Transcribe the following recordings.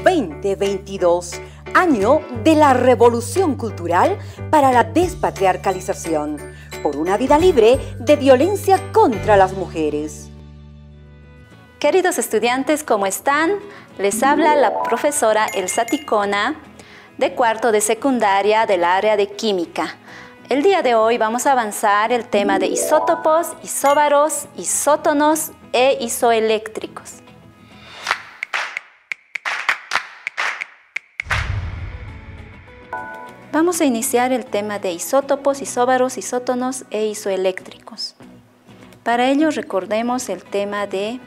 2022, año de la revolución cultural para la despatriarcalización, por una vida libre de violencia contra las mujeres. Queridos estudiantes, ¿cómo están? Les habla la profesora Elsa Ticona, de cuarto de secundaria del área de química. El día de hoy vamos a avanzar el tema de isótopos, isóbaros, isótonos e isoeléctricos. Vamos a iniciar el tema de isótopos, isóbaros, isótonos e isoeléctricos. Para ello recordemos el tema de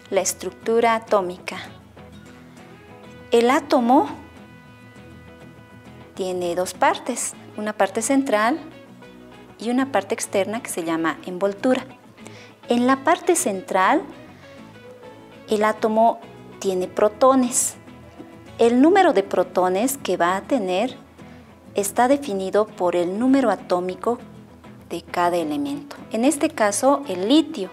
la estructura atómica. El átomo tiene dos partes, una parte central y una parte externa que se llama envoltura. En la parte central, el átomo tiene protones. El número de protones que va a tener está definido por el número atómico de cada elemento. En este caso, el litio.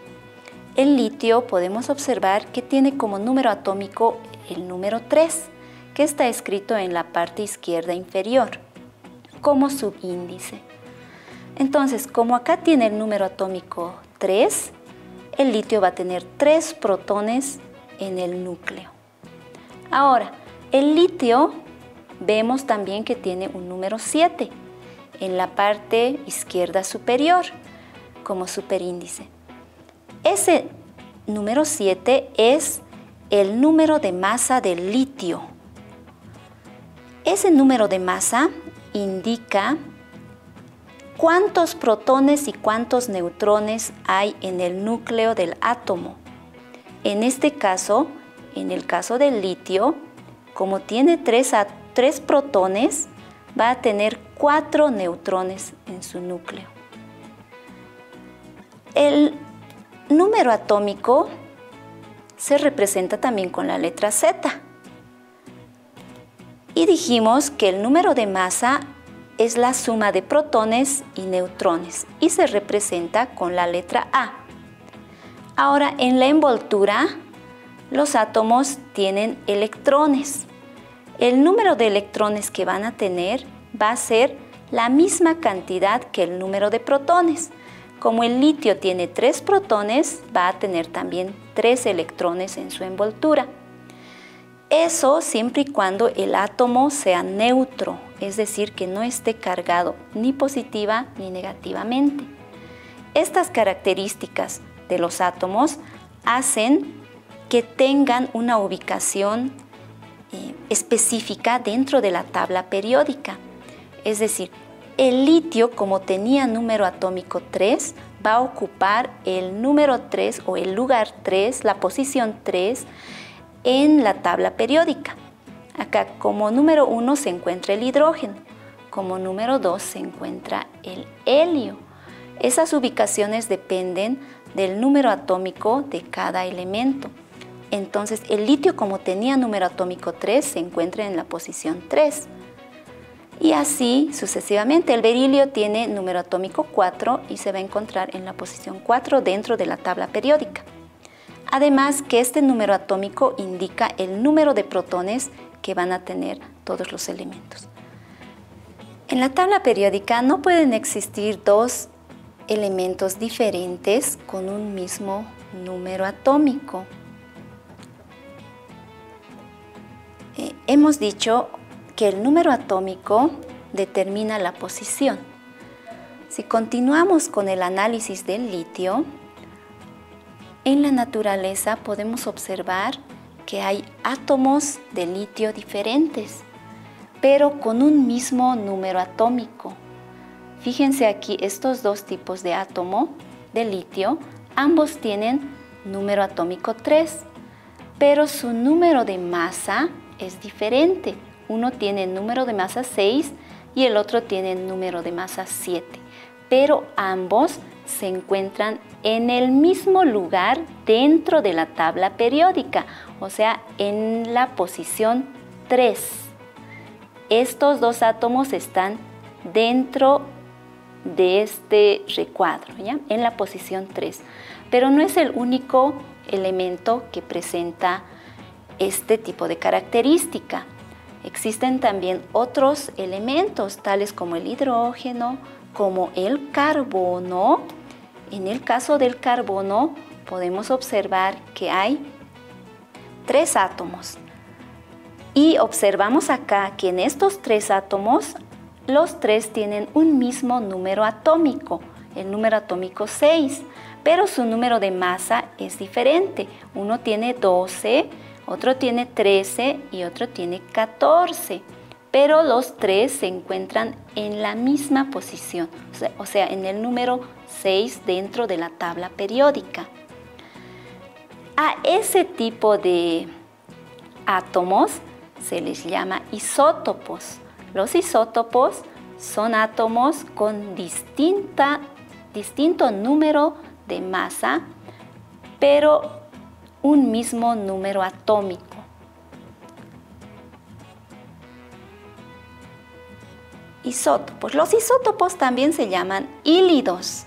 El litio podemos observar que tiene como número atómico el número 3, que está escrito en la parte izquierda inferior, como subíndice. Entonces, como acá tiene el número atómico 3, el litio va a tener 3 protones en el núcleo. Ahora, el litio vemos también que tiene un número 7 en la parte izquierda superior, como superíndice. Ese número 7 es el número de masa del litio. Ese número de masa indica cuántos protones y cuántos neutrones hay en el núcleo del átomo. En este caso, en el caso del litio, como tiene 3 protones, va a tener 4 neutrones en su núcleo. El número atómico se representa también con la letra Z. Y dijimos que el número de masa es la suma de protones y neutrones y se representa con la letra A. Ahora, en la envoltura, los átomos tienen electrones. El número de electrones que van a tener va a ser la misma cantidad que el número de protones. Como el litio tiene 3 protones, va a tener también 3 electrones en su envoltura. Eso siempre y cuando el átomo sea neutro, es decir, que no esté cargado ni positiva ni negativamente. Estas características de los átomos hacen que tengan una ubicación específica dentro de la tabla periódica. Es decir, el litio, como tenía número atómico 3, va a ocupar el número 3 o el lugar 3, la posición 3, en la tabla periódica. Acá como número 1 se encuentra el hidrógeno, como número 2 se encuentra el helio. Esas ubicaciones dependen del número atómico de cada elemento. Entonces el litio, como tenía número atómico 3, se encuentra en la posición 3. Y así sucesivamente. El berilio tiene número atómico 4 y se va a encontrar en la posición 4 dentro de la tabla periódica. Además que este número atómico indica el número de protones que van a tener todos los elementos. En la tabla periódica no pueden existir dos elementos diferentes con un mismo número atómico. Hemos dicho que el número atómico determina la posición. Si continuamos con el análisis del litio, en la naturaleza podemos observar que hay átomos de litio diferentes, pero con un mismo número atómico. Fíjense aquí, estos dos tipos de átomo de litio, ambos tienen número atómico 3, pero su número de masa es diferente. Uno tiene número de masa 6 y el otro tiene número de masa 7, pero ambos se encuentran en el mismo lugar dentro de la tabla periódica, o sea, en la posición 3. Estos dos átomos están dentro de este recuadro, ¿ya? En la posición 3, pero no es el único elemento que presenta este tipo de característica. Existen también otros elementos, tales como el hidrógeno, como el carbono. En el caso del carbono, podemos observar que hay 3 átomos. Y observamos acá que en estos 3 átomos, los 3 tienen un mismo número atómico, el número atómico 6, pero su número de masa es diferente. Uno tiene 12, otro tiene 13 y otro tiene 14, pero los 3 se encuentran en la misma posición, o sea, en el número 6 dentro de la tabla periódica. A ese tipo de átomos se les llama isótopos. Los isótopos son átomos con distinto número de masa, pero un mismo número atómico. Isótopos. Los isótopos también se llaman hílidos.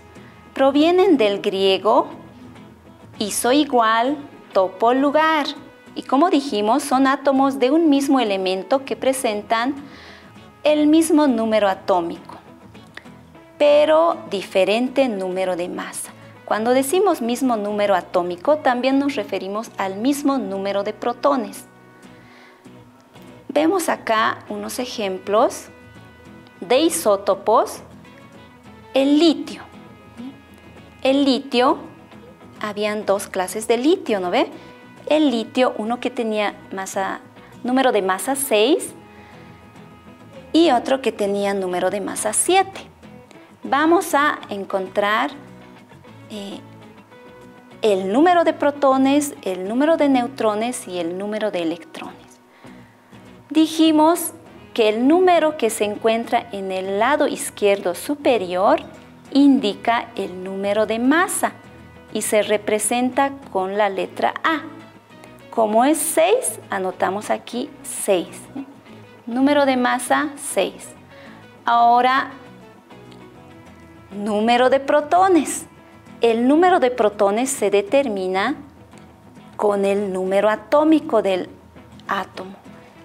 Provienen del griego iso igual, topo lugar. Y como dijimos, son átomos de un mismo elemento que presentan el mismo número atómico, pero diferente número de masa. Cuando decimos mismo número atómico, también nos referimos al mismo número de protones. Vemos acá unos ejemplos de isótopos. El litio. El litio, habían 2 clases de litio, ¿no ve? El litio, uno que tenía número de masa 6 y otro que tenía número de masa 7. Vamos a encontrar el número de protones, el número de neutrones y el número de electrones. Dijimos que el número que se encuentra en el lado izquierdo superior indica el número de masa y se representa con la letra A. Como es 6, anotamos aquí 6. Número de masa 6. Ahora, número de protones. El número de protones se determina con el número atómico del átomo.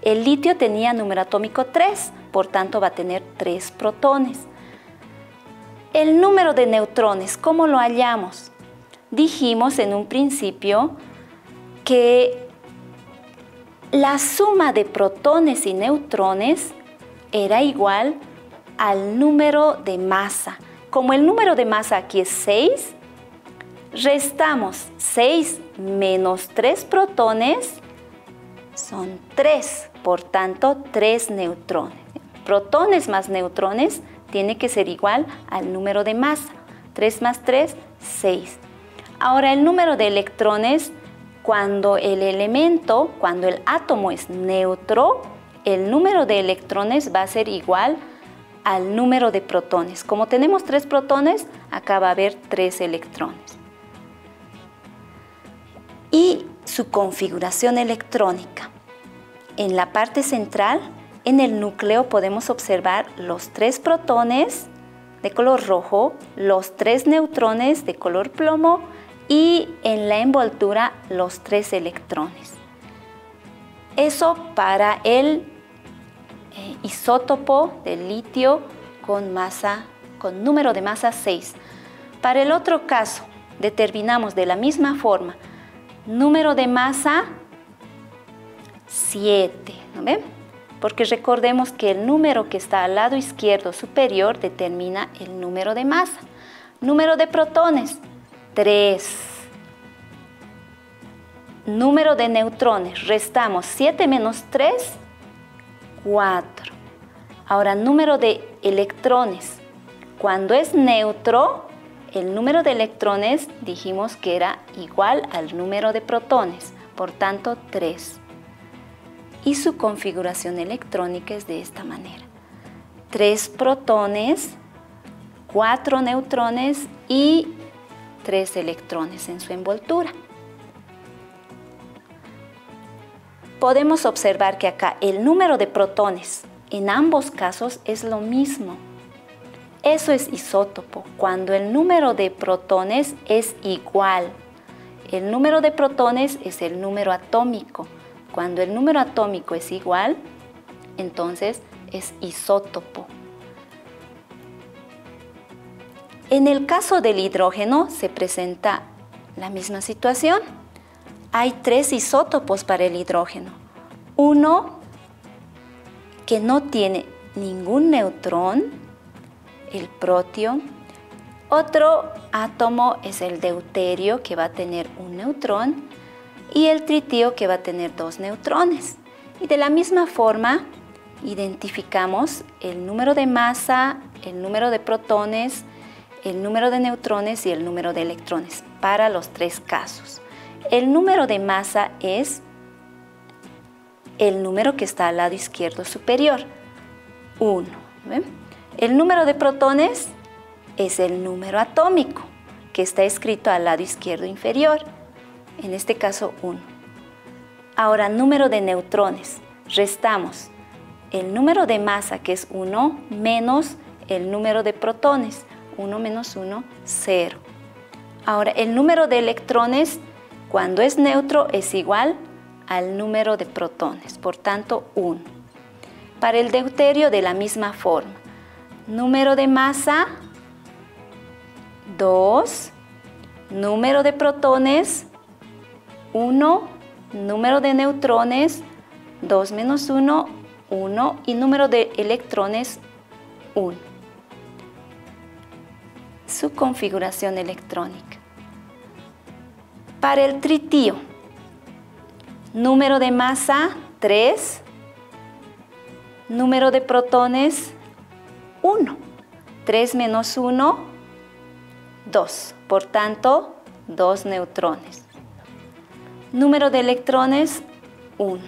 El litio tenía número atómico 3, por tanto va a tener 3 protones. El número de neutrones, ¿cómo lo hallamos? Dijimos en un principio que la suma de protones y neutrones era igual al número de masa. Como el número de masa aquí es 6, restamos 6 menos 3 protones, son 3, por tanto 3 neutrones. Protones más neutrones tiene que ser igual al número de masa. 3 más 3, 6. Ahora el número de electrones, cuando el átomo es neutro, el número de electrones va a ser igual al número de protones. Como tenemos 3 protones, acá va a haber 3 electrones. Y su configuración electrónica. En la parte central, en el núcleo, podemos observar los 3 protones de color rojo, los 3 neutrones de color plomo y en la envoltura los 3 electrones. Eso para el isótopo del litio con número de masa 6. Para el otro caso, determinamos de la misma forma número de masa 7, ¿no ven? Porque recordemos que el número que está al lado izquierdo superior determina el número de masa. Número de protones, 3. Número de neutrones, restamos 7 menos 3, 4. Ahora, número de electrones. Cuando es neutro, el número de electrones dijimos que era igual al número de protones, por tanto 3. Y su configuración electrónica es de esta manera. 3 protones, 4 neutrones y 3 electrones en su envoltura. Podemos observar que acá el número de protones en ambos casos es lo mismo. Eso es isótopo, cuando el número de protones es igual. El número de protones es el número atómico. Cuando el número atómico es igual, entonces es isótopo. En el caso del hidrógeno se presenta la misma situación. Hay 3 isótopos para el hidrógeno. Uno que no tiene ningún neutrón, el protio. Otro átomo es el deuterio, que va a tener un neutrón, y el tritio, que va a tener 2 neutrones. Y de la misma forma, identificamos el número de masa, el número de protones, el número de neutrones y el número de electrones para los 3 casos. El número de masa es el número que está al lado izquierdo superior, 1. ¿Ven? El número de protones es el número atómico, que está escrito al lado izquierdo inferior, en este caso 1. Ahora, número de neutrones, restamos el número de masa, que es 1, menos el número de protones, 1 menos 1, 0. Ahora, el número de electrones, cuando es neutro, es igual al número de protones, por tanto 1. Para el deuterio, de la misma forma, número de masa 2, número de protones 1, número de neutrones 2 menos 1, 1, y número de electrones 1. Su configuración electrónica. Para el tritio, número de masa 3, número de protones 1, 3 menos 1, 2, por tanto 2 neutrones. Número de electrones 1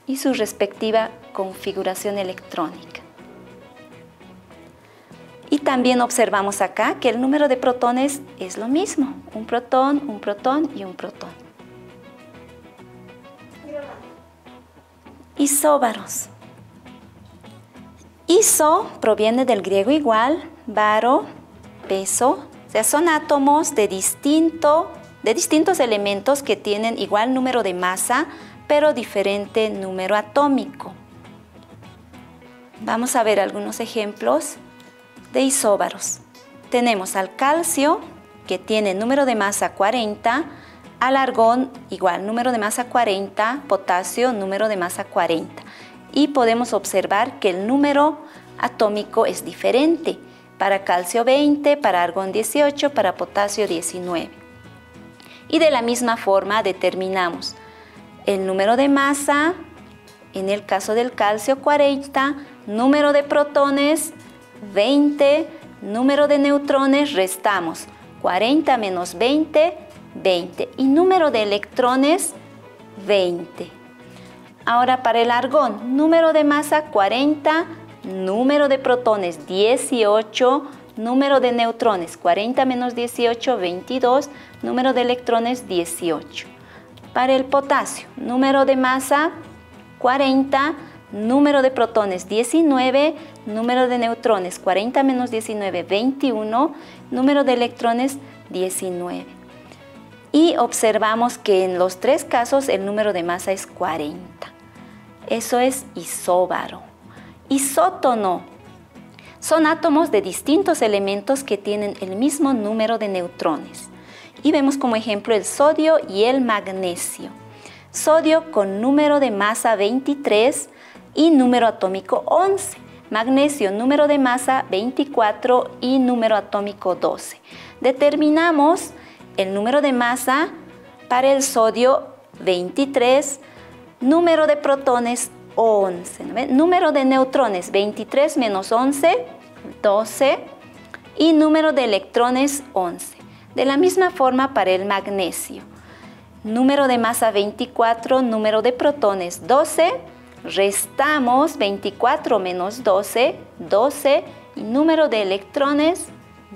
y su respectiva configuración electrónica. Y también observamos acá que el número de protones es lo mismo, un protón y un protón. Isóbaros. Iso proviene del griego igual, baro, peso, o sea, son átomos de distintos elementos que tienen igual número de masa, pero diferente número atómico. Vamos a ver algunos ejemplos de isóbaros. Tenemos al calcio, que tiene número de masa 40, al argón igual, número de masa 40, potasio, número de masa 40. Y podemos observar que el número atómico es diferente. Para calcio 20, para argón 18, para potasio 19. Y de la misma forma determinamos el número de masa, en el caso del calcio 40, número de protones 20, número de neutrones, restamos 40 menos 20, 20, y número de electrones 20. Ahora para el argón, número de masa 40, número de protones 18, número de neutrones 40 menos 18, 22, número de electrones 18. Para el potasio, número de masa 40, número de protones 19, número de neutrones 40 menos 19, 21, número de electrones 19. Y observamos que en los 3 casos el número de masa es 40. Eso es isóbaro. Isótono. Son átomos de distintos elementos que tienen el mismo número de neutrones. Y vemos como ejemplo el sodio y el magnesio. Sodio con número de masa 23 y número atómico 11. Magnesio, número de masa 24 y número atómico 12. Determinamos el número de masa para el sodio 23, número de protones 11, ¿no ven? Número de neutrones 23 menos 11, 12, y número de electrones 11. De la misma forma para el magnesio. Número de masa 24, número de protones 12, restamos 24 menos 12, 12, y número de electrones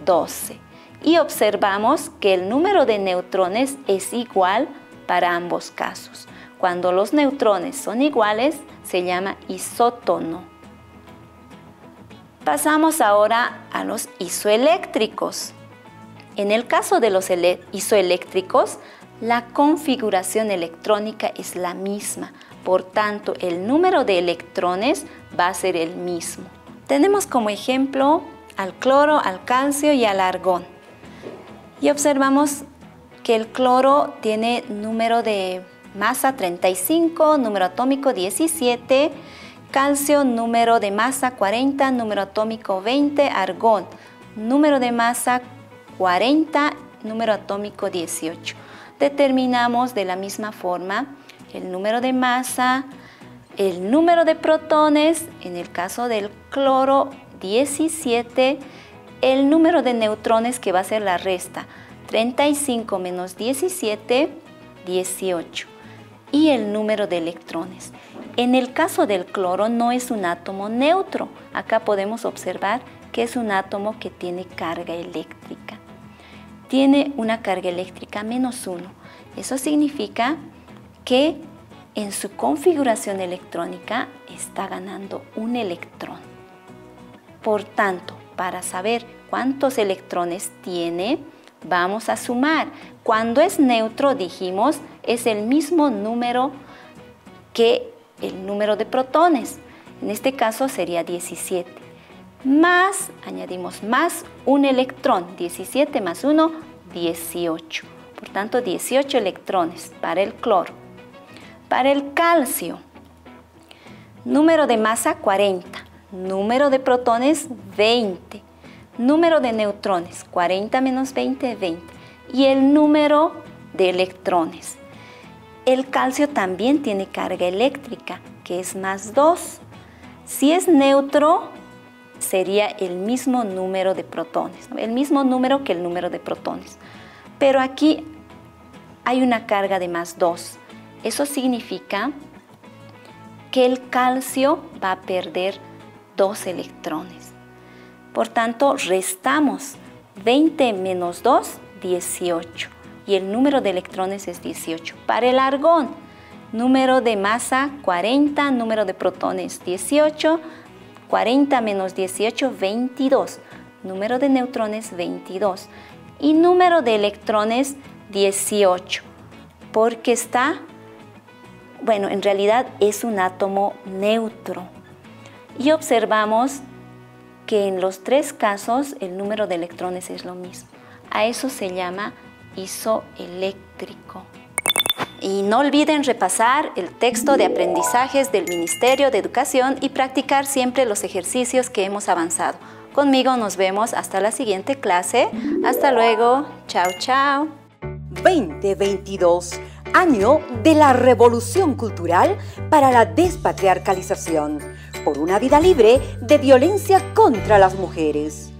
12. Y observamos que el número de neutrones es igual para ambos casos. Cuando los neutrones son iguales, se llama isótono. Pasamos ahora a los isoeléctricos. En el caso de los isoeléctricos, La configuración electrónica es la misma, por tanto el número de electrones va a ser el mismo. Tenemos como ejemplo al cloro, al calcio y al argón. Y observamos que el cloro tiene número de masa 35, número atómico 17, calcio número de masa 40, número atómico 20, argón número de masa 40, número atómico 18. Determinamos de la misma forma el número de masa, el número de protones, en el caso del cloro 17, el número de neutrones que va a ser la resta, 35 menos 17, 18, y el número de electrones. En el caso del cloro no es un átomo neutro, acá podemos observar que es un átomo que tiene carga eléctrica. Tiene una carga eléctrica -1. Eso significa que en su configuración electrónica está ganando un electrón. Por tanto, para saber cuántos electrones tiene, vamos a sumar. Cuando es neutro, dijimos, es el mismo número que el número de protones. En este caso sería 17. Más, añadimos más un electrón. 17 más 1, 18. Por tanto, 18 electrones para el cloro. Para el calcio, número de masa 40, número de protones 20, número de neutrones 40 menos 20, 20 y el número de electrones. El calcio también tiene carga eléctrica, que es +2. Si es neutro, sería el mismo número de protones, el mismo número que el número de protones. Pero aquí hay una carga de +2. Eso significa que el calcio va a perder 2 electrones. Por tanto, restamos 20 menos 2, 18. Y el número de electrones es 18. Para el argón, número de masa 40, número de protones 18, 40 menos 18, 22. Número de neutrones 22. Y número de electrones 18. Porque está, bueno, en realidad es un átomo neutro. Y observamos que en los 3 casos el número de electrones es lo mismo. A eso se llama isoeléctrico. Y no olviden repasar el texto de aprendizajes del Ministerio de Educación y practicar siempre los ejercicios que hemos avanzado. Conmigo nos vemos hasta la siguiente clase. Hasta luego. Chao, chao. 2022, año de la revolución cultural para la despatriarcalización, por una vida libre de violencia contra las mujeres.